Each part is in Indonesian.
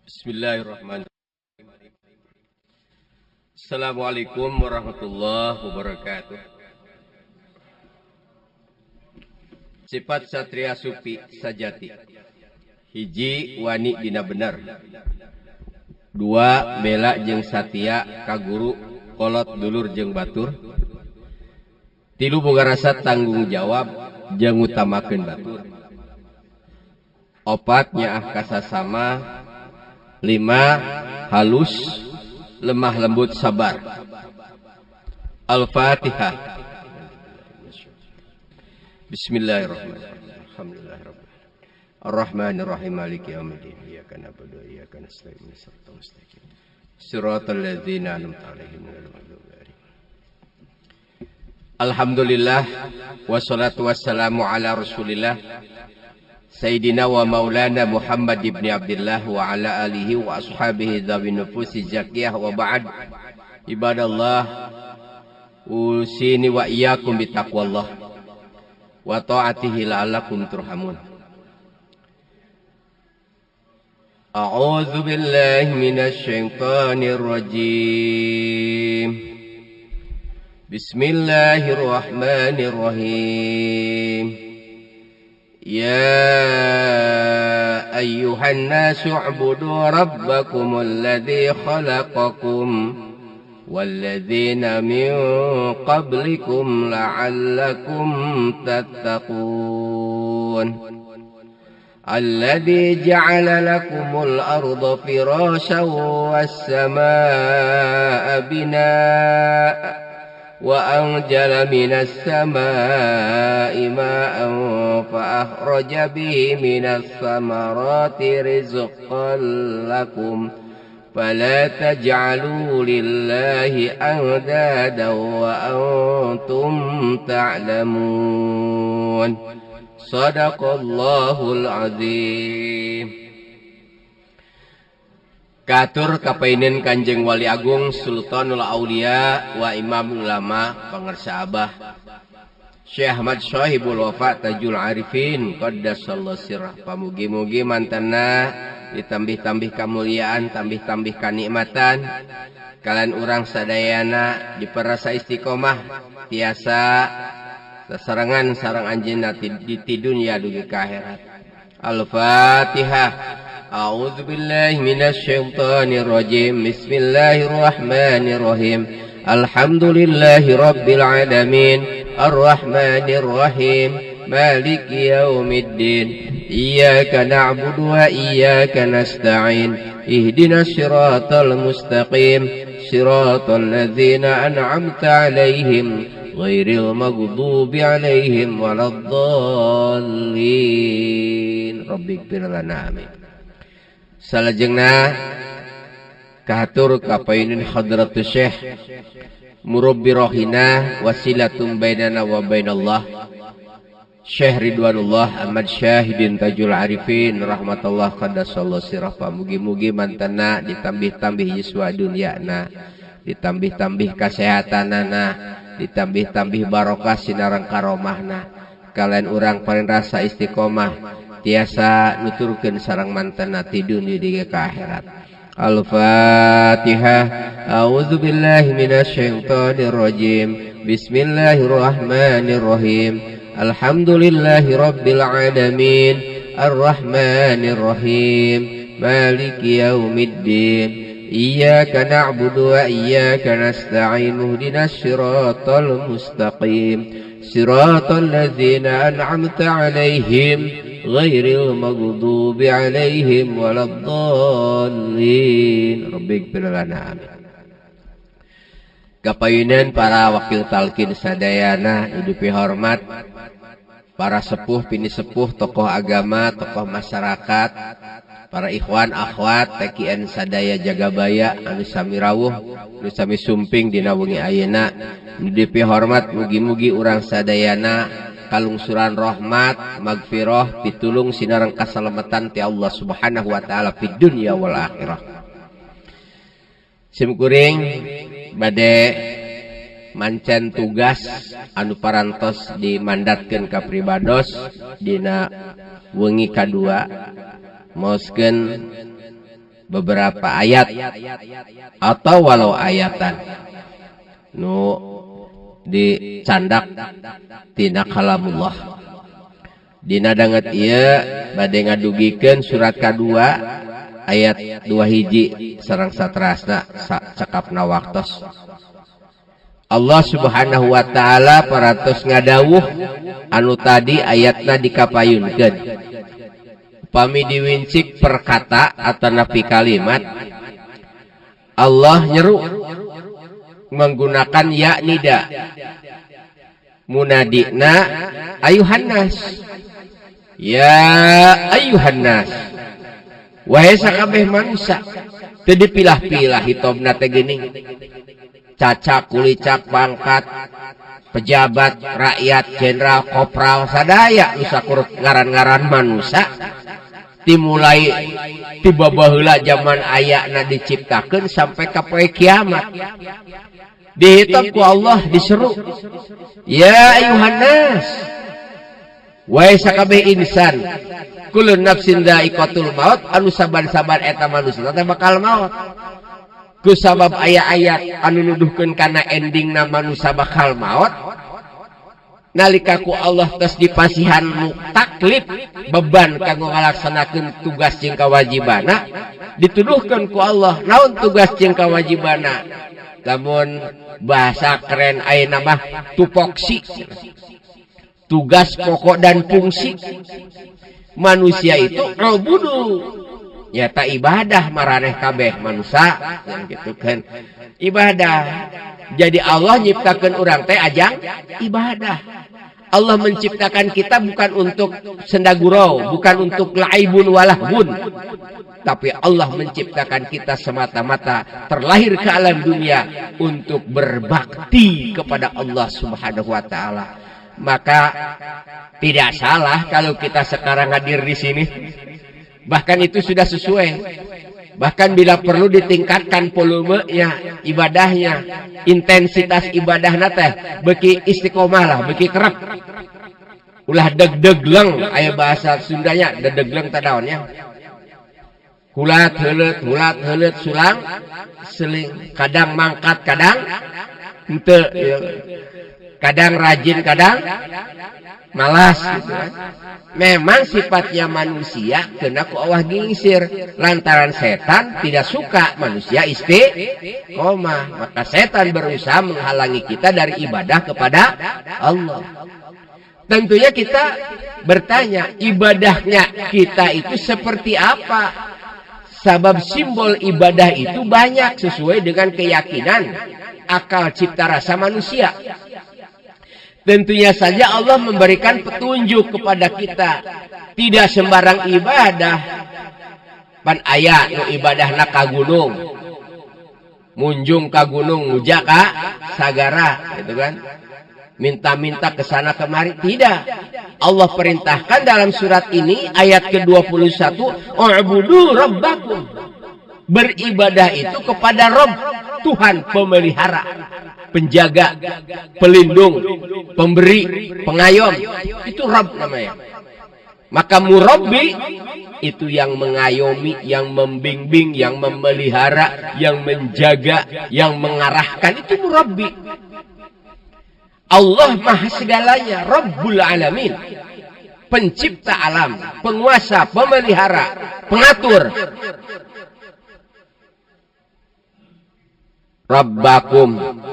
Bismillahirrahmanirrahim. Assalamualaikum warahmatullahi wabarakatuh. Sifat satria supi sajati. Hiji wani dina bener. Dua bela jeung satia kaguru kolot dulur jeung batur. Tilu boga rasa tanggung jawab jeung ngutamakeun batur. Opat nyaah kasasama. 5 halus lemah lembut sabar. Al-Fatihah. Bismillahirrahmanirrahim. Alhamdulillahirabbil alamin. Arrahmanirrahim maliki yaumiddin. Iyyaka na'budu wa iyyaka nasta'in. Shiratal mustaqim. Shiratal ladzina an'amta 'alaihim ghairil maghdubi 'alaihim. Alhamdulillah wassalatu wassalamu ala Rasulillah Sayyidina wa maulana Muhammad ibn Abdullah wa ala alihi wa ashabihi dhawi nufusi zakiyah wa ba'd. Ibadallah, usini wa iyyakum bitaqwallah wa ta'atihi la'allakum turhamun. A'udzu billahi minasy syaithanir rajim. Bismillahirrahmanirrahim. يا أيها الناس اعبدوا ربكم الذي خلقكم والذين من قبلكم لعلكم تتقون الذي جعل لكم الأرض فراشا والسماء بناء وأنزل من السماء ماء فأخرج به من الثمرات رزقا لكم فلا تجعلوا لله أندادا وأنتم تعلمون صدق الله العظيم. Katur kapainen Kanjeng Wali Agung Sultanul Aulia wa Imamul Ulama pangarsa Abah Syekh Ahmad Shahibul Wafa Tajul Arifin qaddasallahu sirrah. Pamugi-mugi mantana ditambih-tambih kamuliaan, tambih-tambih kanikmatan kalian urang sadayana diperasa istiqomah tiasa sasarangan sareng anjeunna di dunya dugi ka akhirat. Al-Fatihah. أعوذ بالله من الشيطان الرجيم. بسم الله الرحمن الرحيم. الحمد لله رب العالمين الرحمن الرحيم مالك يوم الدين إياك نعبد وإياك نستعين اهدنا الصراط المستقيم صراط الذين أنعمت عليهم غير المغضوب عليهم ولا الضالين رب اغفر لنا آمين. Salajengna kahatur kapainin hadratus syekh murabbi rohina wasilatum bainana wa bainallah Syekh Ridwanullah Ahmad Syahidin Tajul Arifin rahmatullah qaddasallahu sirrah. Mugi-mugi mantana ditambih-tambih yuswa dunyana, ditambih-tambih kasehatanana, ditambih-tambih barokah sinareng karomahna. Kalian urang paling rasa istiqomah tiasa nuturkeun sareng mantena ti dunya di ka akhirat. Al-Fatihah. A'udzu billahi minasy syaithanir rajim. Bismillahirrahmanirrahim. Alhamdulillahi rabbil alamin arrahmanir rahim maliki yaumiddin iyyaka na'budu wa iyyaka nasta'in ihdinas siratal mustaqim siratal ladzina an'amta 'alaihim ghairil maghdubi 'alaihim waladdallin rabbighfir lana amin. Kapayunan para wakil talqin sadayana hidupi hormat, para sepuh pini sepuh, tokoh agama, tokoh masyarakat, para ikhwan akhwat takian sadaya Jagabaya anu sami rawuh anu sami sumping dina wengi ayeuna hidupi hormat. Mugi-mugi urang sadayana kalungsuran rahmat magfirah pitulung sinareng kasalamatan ti Allah Subhanahu wa taala fid dunya wal akhirah. Simkuring bade mancan tugas anu parantos dimandatkeun ka pribados dina wengi kadua maoskeun beberapa ayat atau walau ayatan nu dicandak tina kalamullah. Dina danget ieu bade ngadugikeun surat kadua ayat 2 hiji sareng saterasna cekapna waktos. Allah Subhanahu wa taala paratos ngadawuh anu tadi ayatna dikapayunkeun. Upami diwincik perkata atau napi kalimat, Allah nyeru menggunakan ya nida. Munadina ayuhan nas. Ya ayuhan nas. Wahai sakabeh manusia, teu dipilah-pilah hitobna teh geuning. Cacak, kulicak, pangkat, pejabat, rakyat, jenderal, kopral, sadaya nu sakur ngaran-ngaran manusia. Dimulai tiba baheula zaman ayana diciptakeun sampai ka poe kiamat. Dihitung ku Allah diseru, ya ayuhan nas, wahai sakabeh insan, kullu nafsin dha'iqatul maut, anu saban-saban eta manusia teh bakal maut. Ku sabab aya-ayat anu nuduhkeun kana endingna manusia bakal maut. Nalika ku Allah tos dipasihan taklif beban kanggo ngalaksanakeun tugas jeung kawajibana, dituduhkeun ku Allah naon tugas jeung kawajibana. Lamun bahasa keren ayeuna mah tupoksi, tugas pokok dan fungsi. Manusia itu ubudu, nyata ibadah maraneh kabeh manusia gitu kan, ibadah. Jadi Allah nyiptakeun urang teh ajang ibadah. Allah menciptakan kita bukan untuk sendagurau, bukan untuk laibun walahbun, tapi Allah menciptakan kita semata-mata terlahir ke alam dunia untuk berbakti kepada Allah Subhanahu wa taala. Maka tidak salah kalau kita sekarang hadir di sini. Bahkan itu sudah sesuai. Bahkan bila perlu ditingkatkan volumenya, ibadahnya, intensitas ibadahna teh beki istiqomah lah, beki kerep. Ulah deg-degleng aya bahasa Sundanya, deg-degleng teh daonnya. Hulat heuleut sulang seling, kadang mangkat kadang henteu, kadang rajin kadang malas gitu kan. Memang sifatnya manusia kena ku Allah gingsir lantaran setan tidak suka manusia istiqomah, maka setan berusaha menghalangi kita dari ibadah kepada Allah. Tentunya kita bertanya, ibadahnya kita itu seperti apa? Sebab simbol ibadah itu banyak sesuai dengan keyakinan akal cipta rasa manusia. Tentunya saja Allah memberikan petunjuk kepada kita. Tidak sembarang ibadah. Pan aya nu ibadahna ka gunung. Munjung ka gunung, muja ka sagara, gitu kan. Minta-minta ke sana kemari, tidak. Allah perintahkan dalam surat ini ayat ke-21, "U'budu rabbakum." Beribadah itu kepada Rabb, Tuhan pemelihara, penjaga, pelindung, pemberi, pengayom. Itu Rabb namanya. Maka murabbi itu yang mengayomi, yang membimbing, yang memelihara, yang menjaga, yang mengarahkan. Itu murabbi. Allah maha segalanya, Rabbul Alamin. Pencipta alam, penguasa, pemelihara, pengatur. Rabbakum,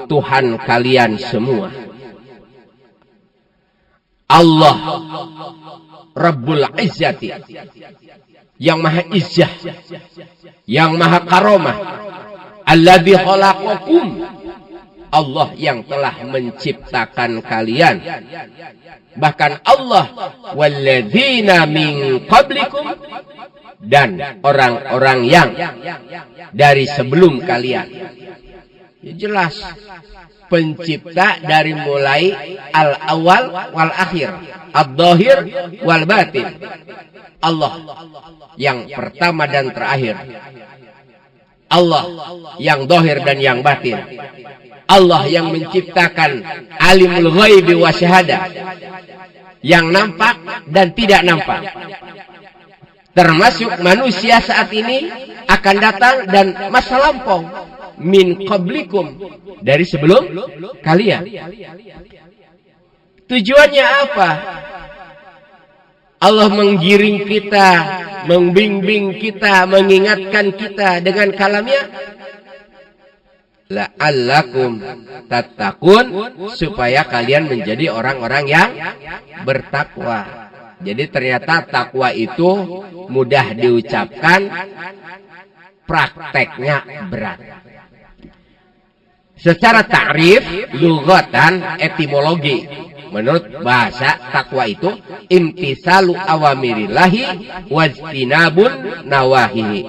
Tuhan kalian semua. Allah Rabbul Izzati, yang maha izzah, yang maha karomah. Alladzi khalaqakum, Allah yang telah menciptakan kalian. Bahkan Allah walladzina min qablikum, dan orang-orang yang dari sebelum kalian. Ya, jelas pencipta dari mulai al-awal wal akhir, ad-dhahir wal batin. Allah yang pertama dan terakhir. Allah yang dhahir dan yang batin. Allah yang menciptakan alimul ghaibi wa syahadah, yang nampak dan tidak nampak. termasuk manusia saat ini akan datang dan masa lampau min qablikum dari sebelum kalian. Tujuannya apa? Allah menggiring kita, membimbing kita, mengingatkan kita dengan kalamnya la'allakum tattaqun, supaya kalian menjadi orang-orang yang bertakwa. Jadi ternyata takwa itu mudah diucapkan, prakteknya berat. Secara ta'rif, lughatan, etimologi, menurut bahasa takwa itu imtisalu awamirillahi wajtinabun nawahihi,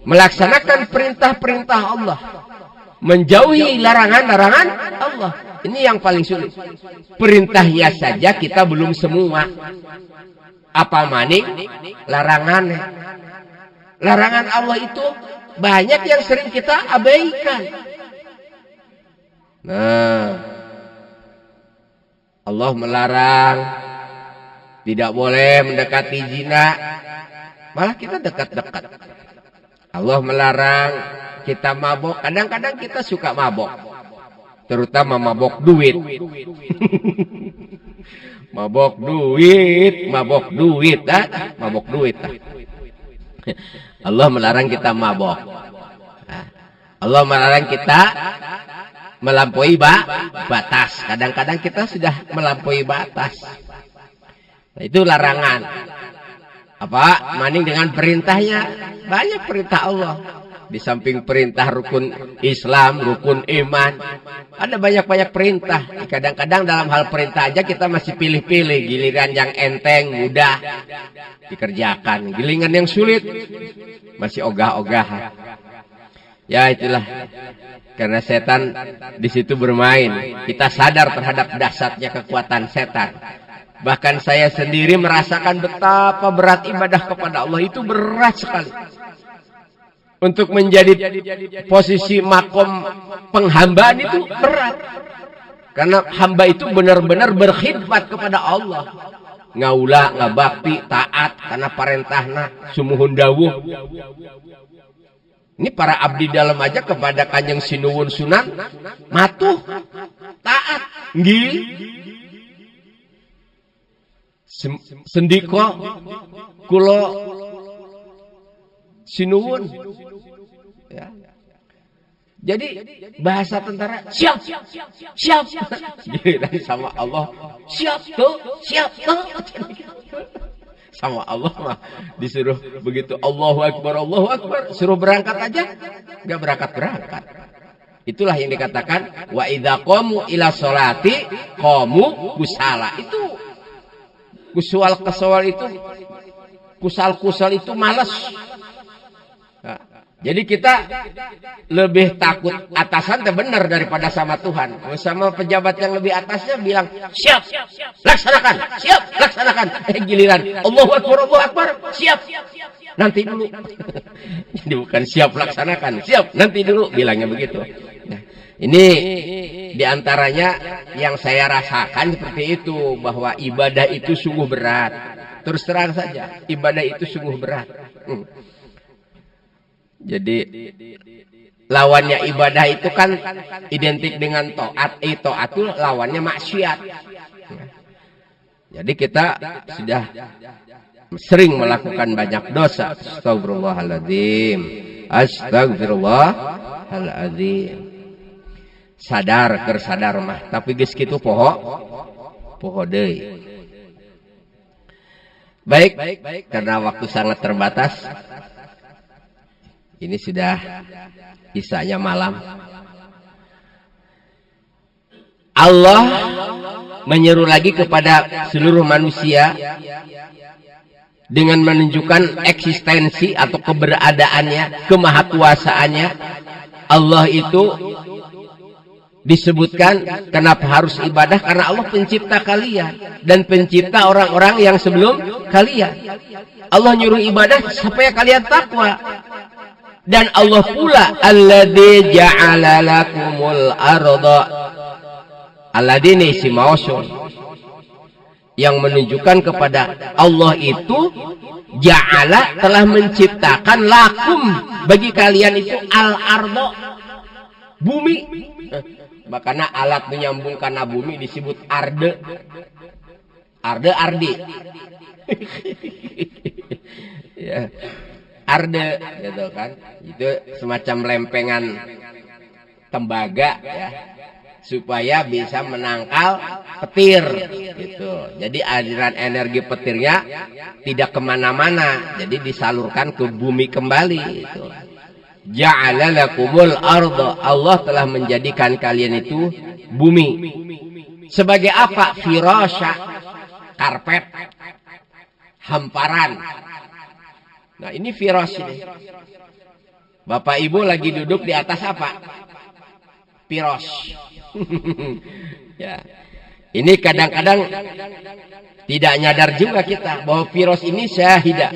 melaksanakan perintah-perintah Allah, menjauhi larangan-larangan Allah. Ini yang paling sulit. Perintahnya saja kita belum semua, apa maning larangannya. Larangan Allah itu banyak yang sering kita abaikan. Nah, Allah melarang tidak boleh mendekati zina, malah kita dekat-dekat. Allah melarang kita mabok, kadang-kadang kita suka mabok, terutama mabok duit. Mabok duit, mabok duit, mabok duit. Allah melarang kita mabok. Allah melarang kita melampaui batas. Kadang-kadang kita sudah melampaui batas. Nah, itu larangan. Apa? Maning dengan perintahnya. Banyak perintah Allah. Di samping perintah rukun Islam, rukun iman, ada banyak-banyak perintah. Kadang-kadang dalam hal perintah aja kita masih pilih-pilih. Giliran yang enteng, mudah dikerjakan. Giliran yang sulit masih ogah-ogahan. Ya itulah. Karena setan di situ bermain. Kita sadar terhadap dahsyatnya kekuatan setan. Bahkan saya sendiri merasakan betapa berat ibadah kepada Allah. Itu berat sekali. Untuk menjadi posisi makom penghambaan itu berat. Karena hamba itu benar-benar berkhidmat kepada Allah. Ngaula, ngabakti, taat karena parentahna, sumuhun dawuh. Ini para abdi dalam aja kepada Kanjeng Sinuwun Sunan matuh, taat, nggih. Sendiko kula Sinuwun. Ya. Jadi bahasa tentara siap, siap. Jadi sama Allah siap tuh. Sama Allah mah disuruh begitu Allahu Akbar, suruh berangkat aja nggak berangkat. Itulah yang dikatakan wa idza qamu ila sholati qamu kusala. Itu kusal itu kusal itu malas. Nah, jadi kita lebih takut atasan benar daripada sama Tuhan. Sama pejabat yang lebih atasnya bilang siap, laksanakan. Giliran Allahu Akbar, siap. Nanti dulu. Jadi bukan siap laksanakan, siap nanti dulu bilangnya begitu. Nah, ini diantaranya yang saya rasakan seperti itu, bahwa ibadah itu sungguh berat. Terus terang saja, ibadah itu sungguh berat. Jadi lawannya ibadah itu kan identik dengan taat. Taat itu lawannya maksiat. Jadi kita sudah sering melakukan banyak dosa. Astagfirullahaladzim. Sadar kersadar mah, tapi geus kitu poho deui. Baik, karena waktu sangat terbatas. Ini sudah isanya malam. Allah menyeru lagi kepada seluruh manusia dengan menunjukkan eksistensi atau keberadaannya, kemahakuasaannya. Allah itu disebutkan kenapa harus ibadah, karena Allah pencipta kalian dan pencipta orang-orang yang sebelum kalian. Allah nyuruh ibadah supaya kalian takwa. Dan Allah pula alladzi ja'ala lakumul arda, alladzi isim mausul, yang menunjukkan kepada Allah itu ja'ala telah menciptakan lakum bagi kalian itu al-ardo bumi. Makanya alat menyambung karena bumi disebut arde. Arde. Ya. Arde gitu kan. Itu semacam lempengan tembaga ya. Supaya bisa menangkal petir gitu. Jadi aliran energi petirnya tidak kemana-mana, jadi disalurkan ke bumi kembali gitu. Ja'ala lakumul arda, Allah telah menjadikan kalian itu bumi sebagai apa? Firasya, karpet, hamparan. Nah ini firas ini. Bapak ibu lagi duduk di atas apa? Piros. Ya. Ini kadang-kadang tidak nyadar juga kita bahwa virus ini syahidah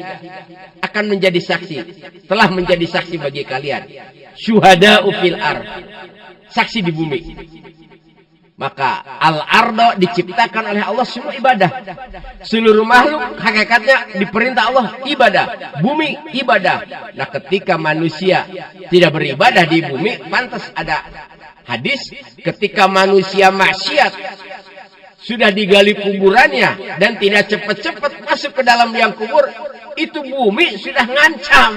akan menjadi saksi, telah menjadi saksi bagi kalian. Syuhada fil ard, saksi di bumi. Maka al-ardo diciptakan oleh Allah semua ibadah. Seluruh makhluk hakikatnya diperintah Allah ibadah. Bumi ibadah. Nah ketika manusia tidak beribadah di bumi, pantas ada hadis ketika manusia maksiat sudah digali kuburannya dan tidak cepat-cepat masuk ke dalam yang kubur, itu bumi sudah ngancam.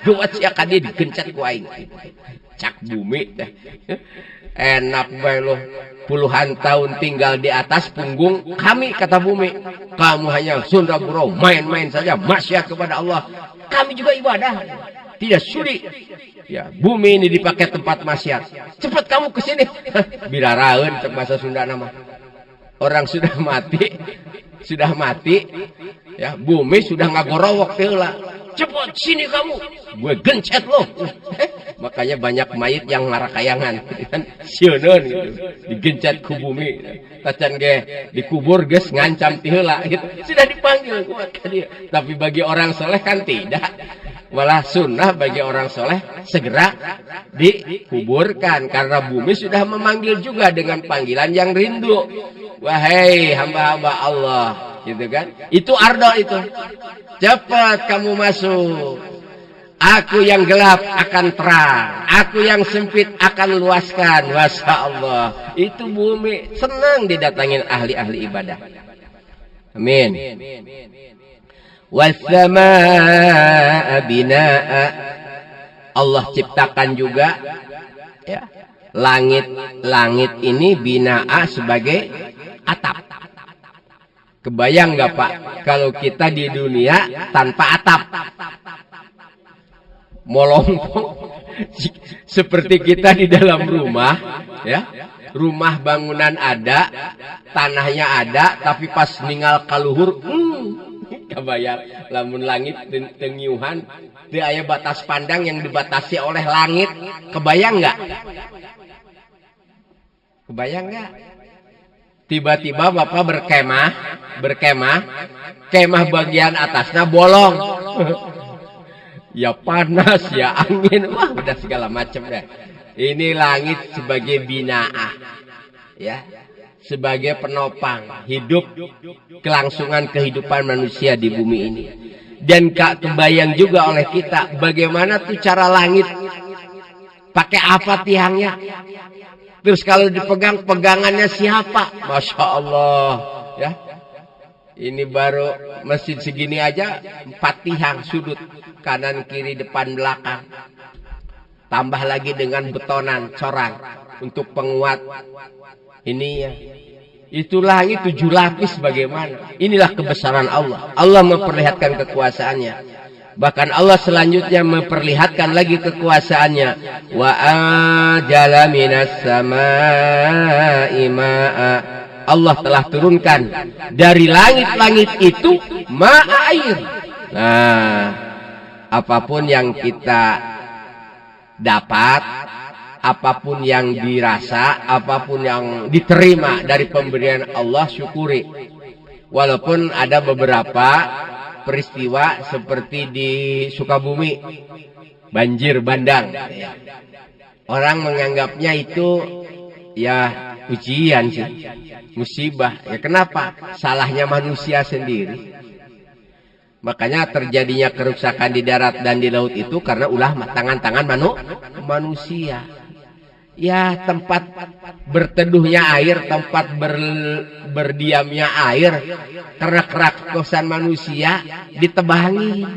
Buat siapa dia digencet ku aing. Cak bumi dah. Enak bae lo. Puluhan tahun tinggal di atas punggung kami, kata bumi. Kamu hanya sunda burau, main-main saja, maksiat kepada Allah. Kami juga ibadah. Tidak sudi. Ya, bumi ini dipakai tempat maksiat. Cepat kamu ke sini. Biraraeun cek bahasa Sunda nama. Orang sudah mati, ya, bumi sudah ngagorowok heula. Cepat sini kamu. Gue gencet lo. Makanya banyak mayit yang ngarakayangan kan sioneun gitu. Digencet ku bumi. Tacan ge dikubur geus ngancam ti heula gitu. Sudah dipanggil kuat ka dia. Tapi bagi orang soleh kan tidak. Malah sunnah bagi orang soleh segera dikuburkan karena bumi sudah memanggil juga dengan panggilan yang rindu. Wahai hamba-hamba Allah, gitu kan? Itu ardo itu. Cepat kamu masuk. Aku yang gelap akan terang, aku yang sempit akan luaskan. Masya Allah. Itu bumi senang didatangin ahli-ahli ibadah. Amin. Wassamaa binaa, Allah ciptakan juga ya, langit ini binaa sebagai atap. Kebayang nggak Pak kalau kita di dunia tanpa atap? Molongkong seperti kita di dalam rumah ya. Rumah bangunan ada, tanahnya ada, tapi pas ninggal kaluhur kebayang lamun langit tengyuhan di aya batas pandang yang dibatasi oleh langit. Kebayang nggak? Kebayang nggak? Tiba-tiba Bapak berkemah, kemah bagian atasnya bolong. Ya panas, ya angin, wah udah segala macam deh. Ini langit sebagai binaa, ya, sebagai penopang hidup kelangsungan kehidupan manusia di bumi ini. Dan kebayang juga oleh kita bagaimana tuh cara langit, pakai apa tiangnya, terus kalau dipegang pegangannya siapa? Masya Allah, ya. Ini baru masjid segini aja 4 tiang sudut, kanan kiri depan belakang. Tambah lagi dengan betonan corang untuk penguat. Ini ya. Itu langit 7 lapis bagaimana? Inilah kebesaran Allah. Allah memperlihatkan kekuasaannya. Bahkan Allah selanjutnya memperlihatkan lagi kekuasaannya. Wa ajala minas samaa'i ma'a. Allah telah turunkan dari langit-langit itu ma'a air. Nah, apapun yang kita dapat, apapun yang dirasa, apapun yang diterima dari pemberian Allah, syukuri. Walaupun ada beberapa peristiwa seperti di Sukabumi, banjir bandang. Orang menganggapnya itu ya ujian sih, musibah. Ya kenapa? Salahnya manusia sendiri. Makanya terjadinya kerusakan di darat dan di laut itu karena ulah tangan-tangan manusia. Ya tempat berteduhnya air, tempat berdiamnya air, karena keraksan manusia ditebangi.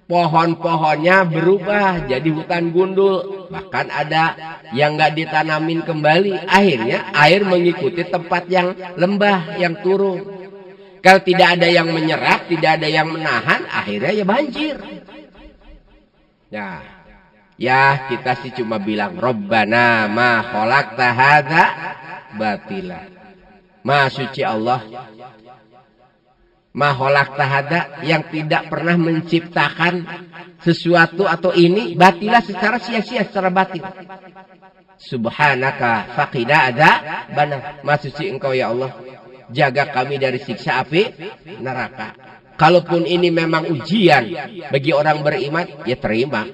Pohon-pohonnya berubah jadi hutan gundul. Bahkan ada yang nggak ditanamin kembali. Akhirnya air mengikuti tempat yang lembah, yang turun. Kalau tidak ada yang menyerap, tidak ada yang menahan, akhirnya ya banjir. Ya kita sih cuma bilang Rabbana ma khalaqta hadza batila. Maha suci Allah, ma khalaqta hadza, yang tidak pernah menciptakan sesuatu atau ini batila secara sia-sia, secara batil. Subhanaka faqina adzabannar. Maha suci Engkau ya Allah, jaga kami dari siksa api neraka. Kalaupun ini memang ujian bagi orang beriman, ya terima.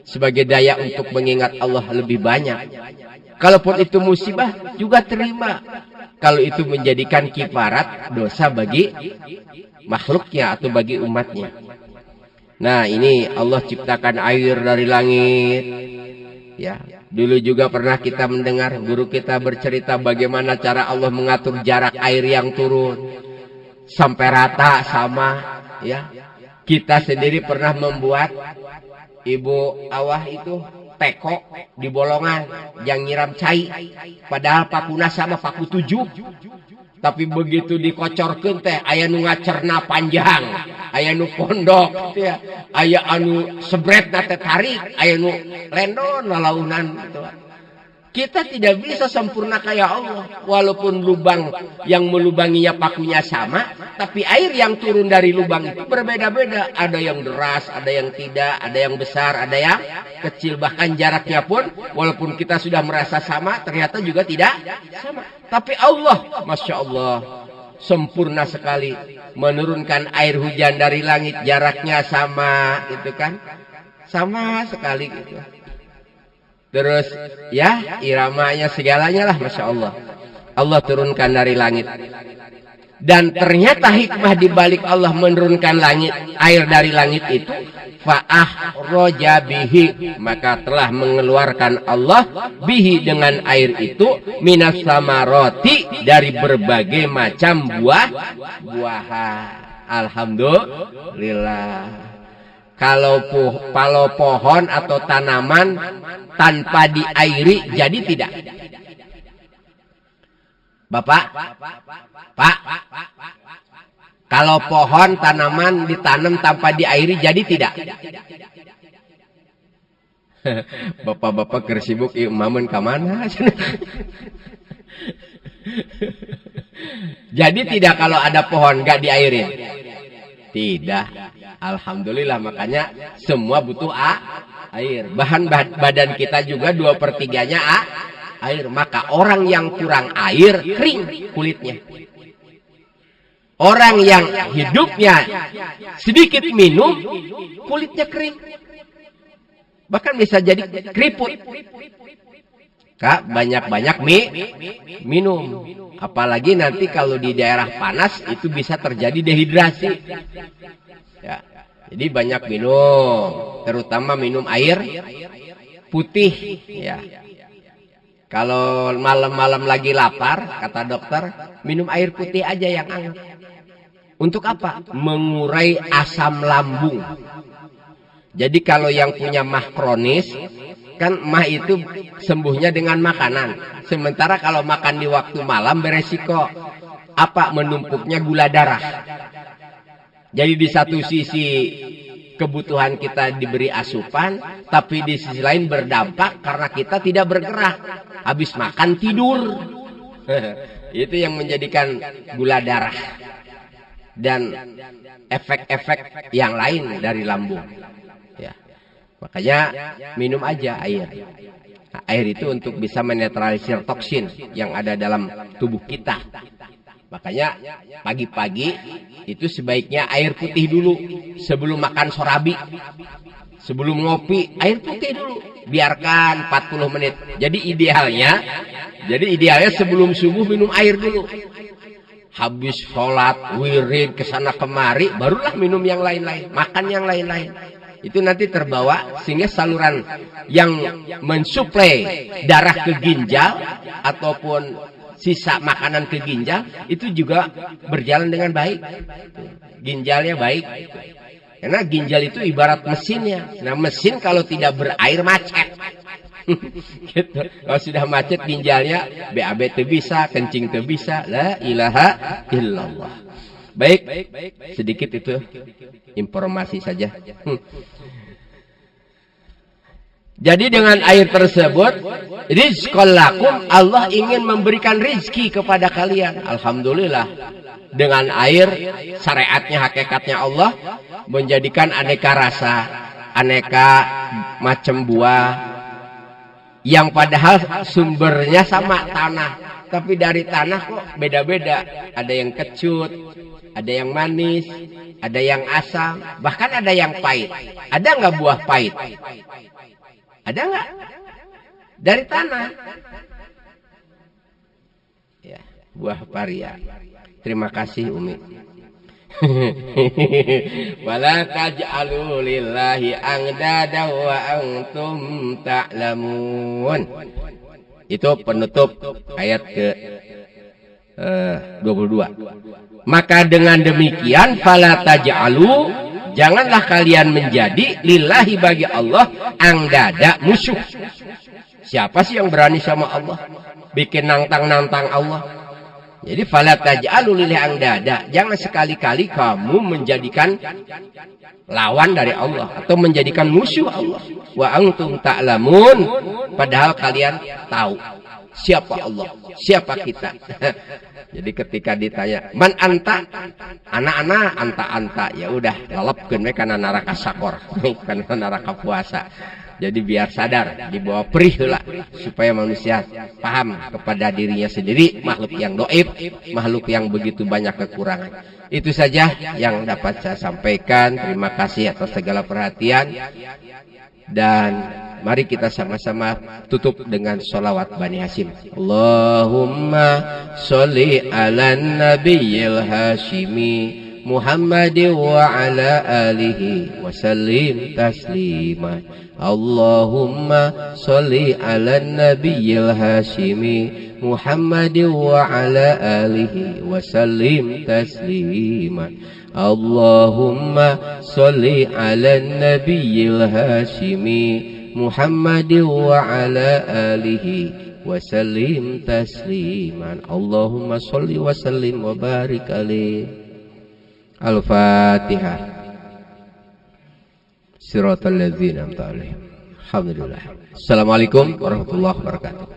Sebagai daya untuk mengingat Allah lebih banyak. Kalaupun itu musibah, juga terima. Kalau itu menjadikan kifarat dosa bagi makhluknya atau bagi umatnya. Nah ini Allah ciptakan air dari langit. Ya, dulu juga pernah kita mendengar guru kita bercerita bagaimana cara Allah mengatur jarak air yang turun sampai rata sama, ya. Kita sendiri pernah membuat Ibu Awah itu teko di bolongan yang nyiram cai, padahal pakuna sama paku 7. Tapi begitu dikocorkeun teh aya nu ngacerna panjang, aya nu pondok ya, aya anu sebretna teh tarik, aya nu lendon lalaunan gitu. Kita tidak bisa sempurna kayak Allah. Walaupun lubang yang melubanginya pakunya sama, tapi air yang turun dari lubang itu berbeda-beda. Ada yang deras, ada yang tidak, ada yang besar, ada yang kecil. Bahkan jaraknya pun, walaupun kita sudah merasa sama, ternyata juga tidak sama. Tapi Allah, Masya Allah, sempurna sekali. Menurunkan air hujan dari langit, jaraknya sama, gitu kan. Sama sekali gitu. Terus ya iramanya segalanya lah, Masya Allah. Allah turunkan dari langit. Dan ternyata hikmah dibalik Allah menurunkan langit, air dari langit itu, fa'ahroja bihi, maka telah mengeluarkan Allah bihi dengan air itu, minas samaroti, dari berbagai macam buah-buahan. Alhamdulillah. Kalau pohon atau tanaman tanpa diairi jadi tidak? Bapak, Pak, kalau pohon tanaman ditanam tanpa diairi jadi tidak? Bapak-bapak kersibuk imamun kamana? Jadi tidak kalau ada pohon nggak diairin? Tidak. Alhamdulillah, makanya semua butuh air. Bahan badan kita juga 2/3-nya air. Maka orang yang kurang air kering kulitnya. Orang yang hidupnya sedikit minum kulitnya kering. Bahkan bisa jadi keriput. Kak, banyak-banyak minum. Apalagi nanti kalau di daerah panas itu bisa terjadi dehidrasi. Ya. Jadi banyak minum, terutama minum air putih. Ya. Kalau malam-malam lagi lapar, kata dokter, minum air putih aja yang hangat. Untuk apa? Mengurai asam lambung. Jadi kalau yang punya mah kronis, kan mah itu sembuhnya dengan makanan. Sementara kalau makan di waktu malam beresiko apa? Menumpuknya gula darah. Jadi di satu sisi kebutuhan kita diberi asupan, tapi di sisi lain berdampak karena kita tidak bergerak. Habis makan tidur. Itu yang menjadikan gula darah. Dan efek-efek yang lain dari lambung. Ya. Makanya minum aja air. Nah, air itu untuk bisa menetralisir toksin yang ada dalam tubuh kita. Makanya pagi-pagi itu sebaiknya air putih dulu sebelum makan sorabi. Sebelum ngopi, air putih dulu. Biarkan 40 menit. Jadi idealnya Jadi idealnya sebelum subuh minum air dulu. Habis sholat, wirid, kesana kemari, barulah minum yang lain-lain, makan yang lain-lain. Itu nanti terbawa sehingga saluran yang mensuplai darah ke ginjal ataupun sisa makanan ke ginjal itu juga berjalan dengan baik. Ginjalnya baik. Karena ginjal itu ibarat mesinnya. Nah mesin kalau tidak berair macet. Gitu. Kalau sudah macet ginjalnya, BAB itu bisa, kencing itu bisa. La ilaha illallah. Baik, sedikit itu informasi saja. Jadi dengan air tersebut, rizqan lakum, Allah ingin memberikan rizki kepada kalian. Alhamdulillah. Dengan air, syariatnya, hakikatnya Allah menjadikan aneka rasa, aneka macam buah, yang padahal sumbernya sama tanah, tapi dari tanah kok beda-beda. Ada yang kecut, ada yang manis, ada yang asam, bahkan ada yang pahit. Ada nggak buah pahit? Ada nggak? Dari tanah. Ya, buah paria. Terima kasih Umi. Wala taj'alu lillahi andada wa antum ta'lamun. Itu penutup ayat ke 22. Maka dengan demikian fala taj'alu, janganlah kalian menjadi lillahi bagi Allah andada musuh. Siapa sih yang berani sama Allah? Bikin nantang-nantang Allah. Jadi fala taj'alu lillahi andada, jangan sekali-kali kamu menjadikan lawan dari Allah atau menjadikan musuh Allah. Wa antum ta'lamun, padahal kalian tahu siapa Allah, siapa kita. Jadi ketika ditanya, "Man anta?" Anak-anak anta-anta, ya udah lalapkeun we kana neraka sakor, kana neraka puasa. Jadi biar sadar, dibawa perih lah, supaya manusia paham kepada dirinya sendiri, makhluk yang doib, makhluk yang begitu banyak kekurangan. Itu saja yang dapat saya sampaikan. Terima kasih atas segala perhatian. Dan mari kita sama-sama tutup dengan sholawat Bani Hashim. Allahumma sholli ala nabiyil hashimi Muhammad wa ala alihi wa sallim taslima. Allahumma sholli ala nabiyil hashimi Muhammad wa ala alihi wa sallim taslima. Allahumma sholli ala nabiyil hashimi Muhammad wa ala alihi wa sallim tasliman. Allahumma sholli wa sallim wa barik alaihi. Al-Fatihah. Siratal ladzina an'amta alaihim. Alhamdulillah. Assalamualaikum warahmatullahi wabarakatuh.